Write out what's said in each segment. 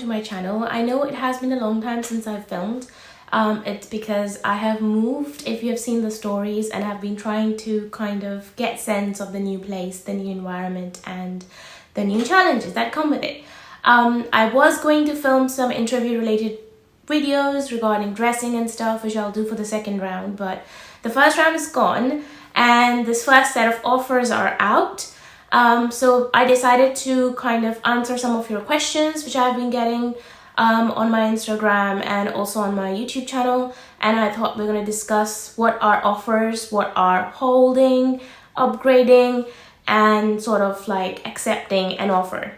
to my channel. I know it has been a long time since I've filmed. It's because I have moved, if you have seen the stories, and I've been trying to kind of get sense of the new place, the new environment, and the new challenges that come with it. I was going to film some interview related videos regarding dressing and stuff, which I'll do for the second round, but the first round is gone and this first set of offers are out. So I decided to kind of answer some of your questions which I've been getting on my Instagram and also on my YouTube channel, and I thought we're going to discuss what are offers, what are holding, upgrading, and sort of like accepting an offer.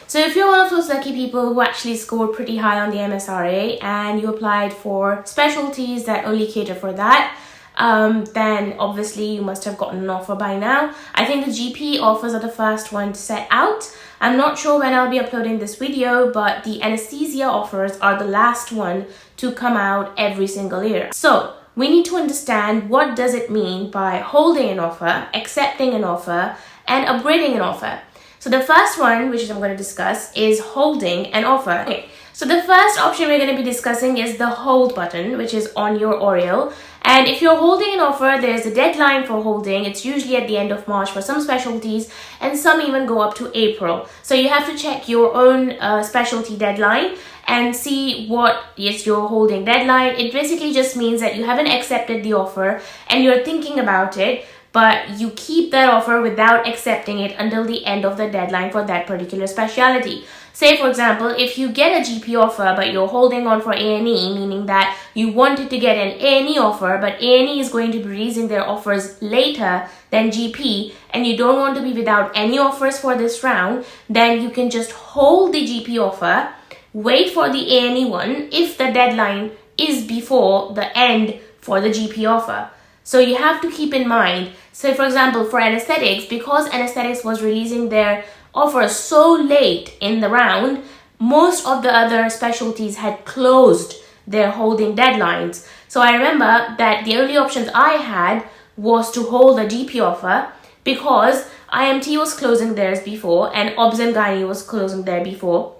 So if you're one of those lucky people who actually scored pretty high on the MSRA and you applied for specialties that only cater for that, then obviously you must have gotten an offer by now. I think the GP offers are the first one to set out. I'm not sure when I'll be uploading this video, but the anesthesia offers are the last one to come out every single year. So we need to understand, what does it mean by holding an offer, accepting an offer, and upgrading an offer. So the first one, which I'm going to discuss, is holding an offer. Okay, so the first option we're going to be discussing is the hold button, which is on your Oriel. And if you're holding an offer, there's a deadline for holding. It's usually at the end of March for some specialties, and some even go up to April. So you have to check your own specialty deadline and see what is your holding deadline. It basically just means that you haven't accepted the offer and you're thinking about it, but you keep that offer without accepting it until the end of the deadline for that particular specialty. Say for example, if you get a GP offer but you're holding on for A&E, meaning that you wanted to get an A&E offer, but A&E is going to be releasing their offers later than GP, and you don't want to be without any offers for this round, then you can just hold the GP offer, wait for the A&E one if the deadline is before the end for the GP offer. So you have to keep in mind, so for example, for anesthetics, because anesthetics was releasing their offers so late in the round, most of the other specialties had closed their holding deadlines. So I remember that the only options I had was to hold a GP offer, because IMT was closing theirs before, and OBS and Gynae was closing there before,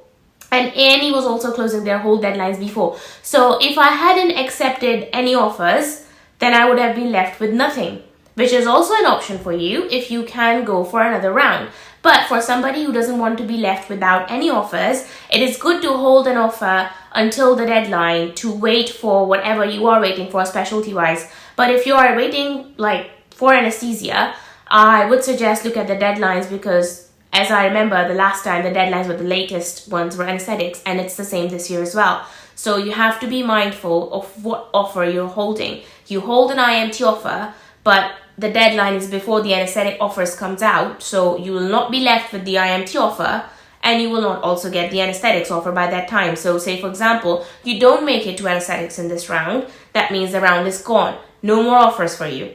and A&E was also closing their hold deadlines before. So if I hadn't accepted any offers, then I would have been left with nothing, which is also an option for you if you can go for another round. But for somebody who doesn't want to be left without any offers, it is good to hold an offer until the deadline to wait for whatever you are waiting for specialty wise. But if you are waiting like for anesthesia, I would suggest look at the deadlines, because as I remember the last time, the deadlines were the latest ones were anesthetics, and it's the same this year as well. So you have to be mindful of what offer you're holding. You hold an IMT offer, but the deadline is before the anesthetic offers comes out, so you will not be left with the IMT offer, and you will not also get the anesthetics offer by that time. So say for example, you don't make it to anesthetics in this round, that means the round is gone. No more offers for you.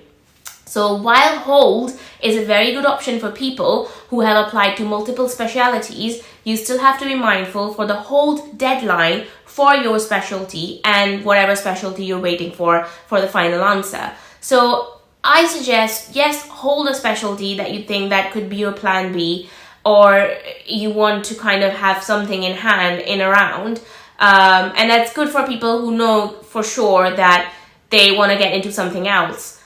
So while hold is a very good option for people who have applied to multiple specialties, you still have to be mindful for the hold deadline for your specialty and whatever specialty you're waiting for the final answer. So I suggest, yes, hold a specialty that you think that could be your plan B, or you want to kind of have something in hand in a round. And that's good for people who know for sure that they want to get into something else.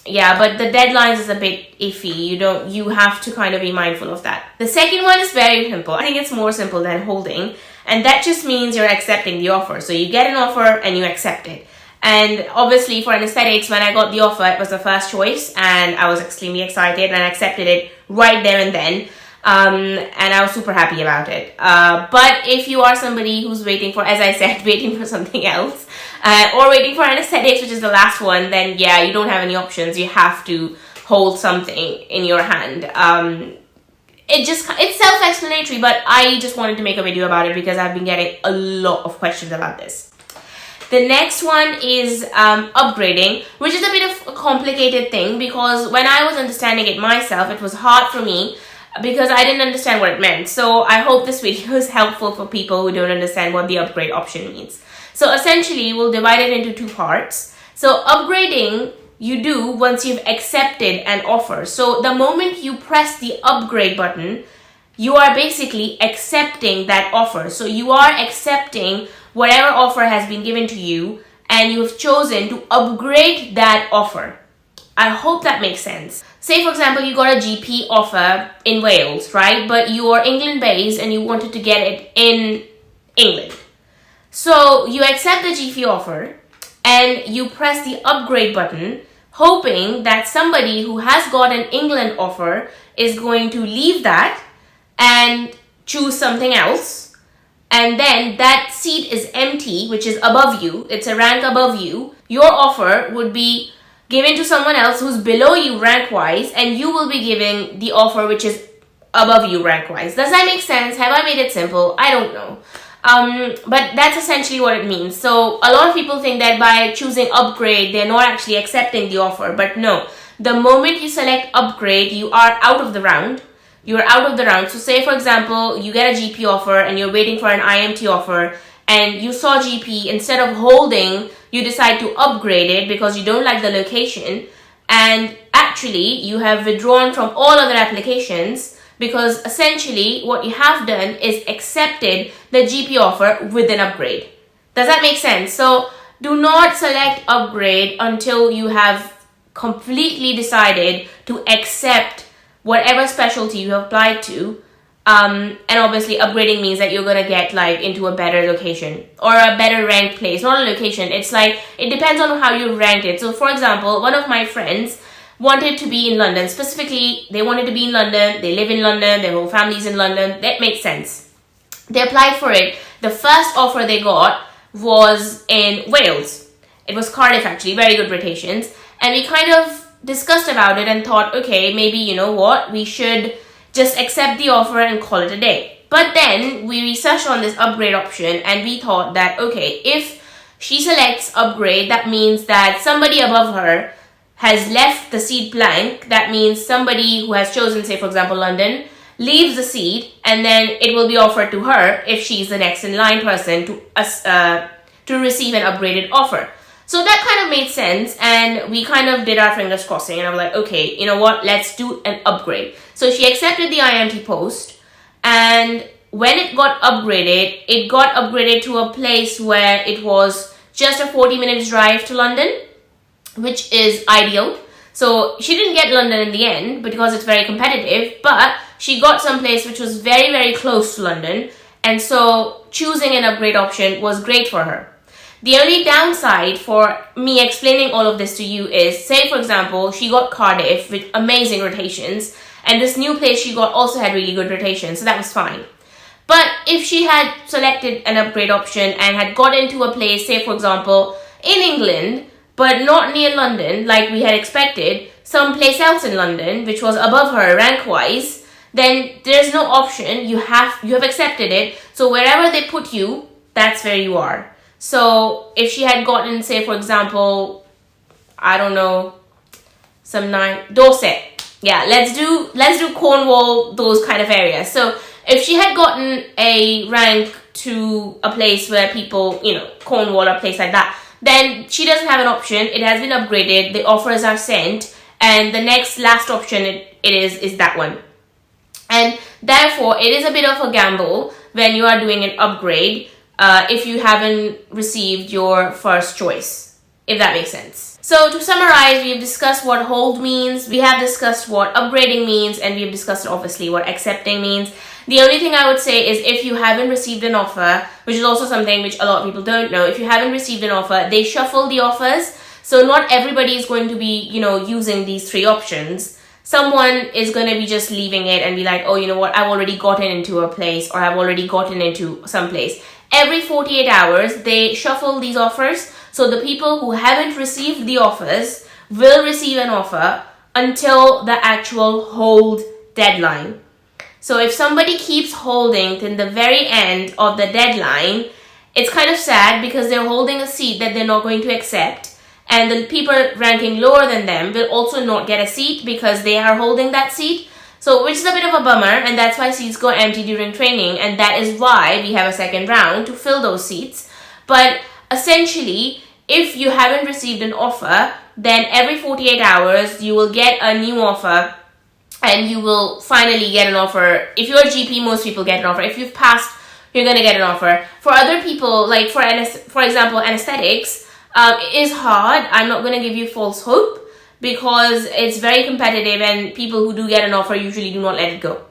Yeah, but the deadlines is a bit iffy. You have to kind of be mindful of that. The second one is very simple. I think it's more simple than holding, and that just means you're accepting the offer. So you get an offer and you accept it. And obviously for anesthetics, when I got the offer, it was the first choice, and I was extremely excited and I accepted it right there and then. And I was super happy about it. But if you are somebody who's waiting for, as I said, waiting for something else, or waiting for anesthetics, which is the last one, then yeah, you don't have any options. You have to hold something in your hand. It's self-explanatory, but I just wanted to make a video about it because I've been getting a lot of questions about this. The next one is upgrading, which is a bit of a complicated thing, because when I was understanding it myself, it was hard for me because I didn't understand what it meant. So I hope this video is helpful for people who don't understand what the upgrade option means. So essentially, we'll divide it into two parts. So upgrading you do once you've accepted an offer. So the moment you press the upgrade button, you are basically accepting that offer. So you are accepting whatever offer has been given to you, and you've chosen to upgrade that offer. I hope that makes sense. Say, for example, you got a GP offer in Wales, right? But you are England-based and you wanted to get it in England. So you accept the GP offer and you press the upgrade button, hoping that somebody who has got an England offer is going to leave that and choose something else. And then that seat is empty, which is above you. It's a rank above you. Your offer would be given to someone else who's below you rank-wise, and you will be giving the offer which is above you rank-wise. Does that make sense? Have I made it simple? I don't know. But that's essentially what it means. So a lot of people think that by choosing upgrade, they're not actually accepting the offer. But no, the moment you select upgrade, you are out of the round. You're out of the round. So say, for example, you get a GP offer and you're waiting for an IMT offer, and you saw GP, instead of holding, you decide to upgrade it because you don't like the location, and actually you have withdrawn from all other applications because essentially what you have done is accepted the GP offer with an upgrade. Does that make sense? So do not select upgrade until you have completely decided to accept whatever specialty you have applied to. And obviously upgrading means that you're going to get like into a better location or a better ranked place. Not a location, it's like it depends on how you ranked it. So for example, one of my friends wanted to be in London. Specifically, they wanted to be in London, they live in London, their whole family's in London. That makes sense. They applied for it. The first offer they got was in Wales. It was Cardiff actually, very good rotations. And we kind of discussed about it and thought, okay, maybe you know what, we should just accept the offer and call it a day. But then we researched on this upgrade option and we thought that, okay, if she selects upgrade, that means that somebody above her has left the seat blank. That means somebody who has chosen, say for example, London, leaves the seat, and then it will be offered to her if she's the next in line person to receive an upgraded offer. So that kind of made sense, and we kind of did our fingers crossing, and I was like, okay, you know what, let's do an upgrade. So she accepted the IMT post, and when it got upgraded to a place where it was just a 40 minutes drive to London, which is ideal. So she didn't get London in the end because it's very competitive, but she got some place which was very, very close to London, and so choosing an upgrade option was great for her. The only downside for me explaining all of this to you is, say for example, she got Cardiff with amazing rotations, and this new place she got also had really good rotations, so that was fine. But if she had selected an upgrade option and had got into a place, say for example, in England, but not near London like we had expected, someplace else in London, which was above her rank-wise, then there's no option. You have accepted it, so wherever they put you, that's where you are. So if she had gotten, say for example, I don't know, Dorset. Yeah, let's do Cornwall, those kind of areas. So if she had gotten a rank to a place where people, Cornwall or a place like that, then she doesn't have an option. It has been upgraded, the offers are sent, and the next last option it is that one. And therefore, it is a bit of a gamble when you are doing an upgrade if you haven't received your first choice, if that makes sense. So to summarize, we have discussed what hold means, we have discussed what upgrading means, and we have discussed obviously what accepting means. The only thing I would say is if you haven't received an offer, which is also something which a lot of people don't know, if you haven't received an offer, they shuffle the offers. So not everybody is going to be, using these three options. Someone is going to be just leaving it and be like, oh, you know what, I've already gotten into a place, or I've already gotten into some place. Every 48 hours, they shuffle these offers. So the people who haven't received the offers will receive an offer until the actual hold deadline. So if somebody keeps holding till the very end of the deadline, it's kind of sad because they're holding a seat that they're not going to accept. And the people ranking lower than them will also not get a seat because they are holding that seat. So, which is a bit of a bummer, and that's why seats go empty during training, and that is why we have a second round to fill those seats. But essentially, if you haven't received an offer, then every 48 hours you will get a new offer and you will finally get an offer. If you're a GP, most people get an offer. If you've passed, you're going to get an offer. For other people, like for example, anesthetics, it is hard. I'm not going to give you false hope because it's very competitive, and people who do get an offer usually do not let it go.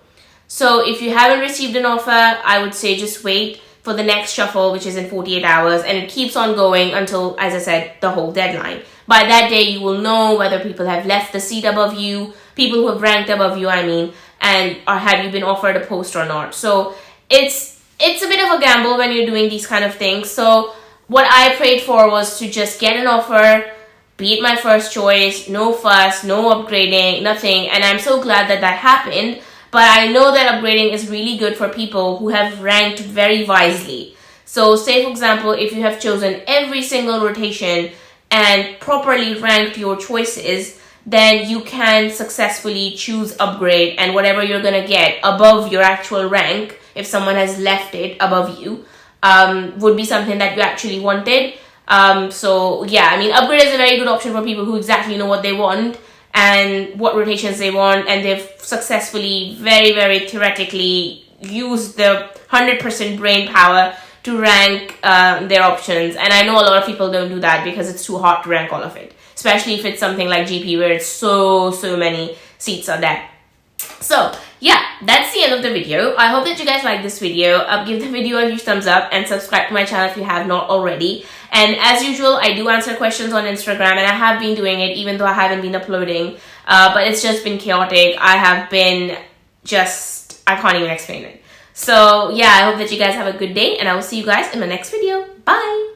So if you haven't received an offer, I would say just wait for the next shuffle, which is in 48 hours, and it keeps on going until, as I said, the whole deadline. By that day, you will know whether people have left the seat above you, people who have ranked above you, and or have you been offered a post or not. So it's a bit of a gamble when you're doing these kind of things. So what I prayed for was to just get an offer, be it my first choice, no fuss, no upgrading, nothing. And I'm so glad that that happened. But I know that upgrading is really good for people who have ranked very wisely. So say, for example, if you have chosen every single rotation and properly ranked your choices, then you can successfully choose upgrade, and whatever you're going to get above your actual rank, if someone has left it above you, would be something that you actually wanted. So yeah, I mean, upgrade is a very good option for people who exactly know what they want and what rotations they want, and they've successfully, very, very theoretically used the 100% brain power to rank their options. And I know a lot of people don't do that because it's too hard to rank all of it, especially if it's something like GP where it's so many seats are there. So yeah, that's the end of the video. I hope that you guys like this video. Give the video a huge thumbs up and subscribe to my channel if you have not already. And as usual, I do answer questions on Instagram, and I have been doing it even though I haven't been uploading. But it's just been chaotic. I can't even explain it. So yeah, I hope that you guys have a good day, and I will see you guys in my next video. Bye!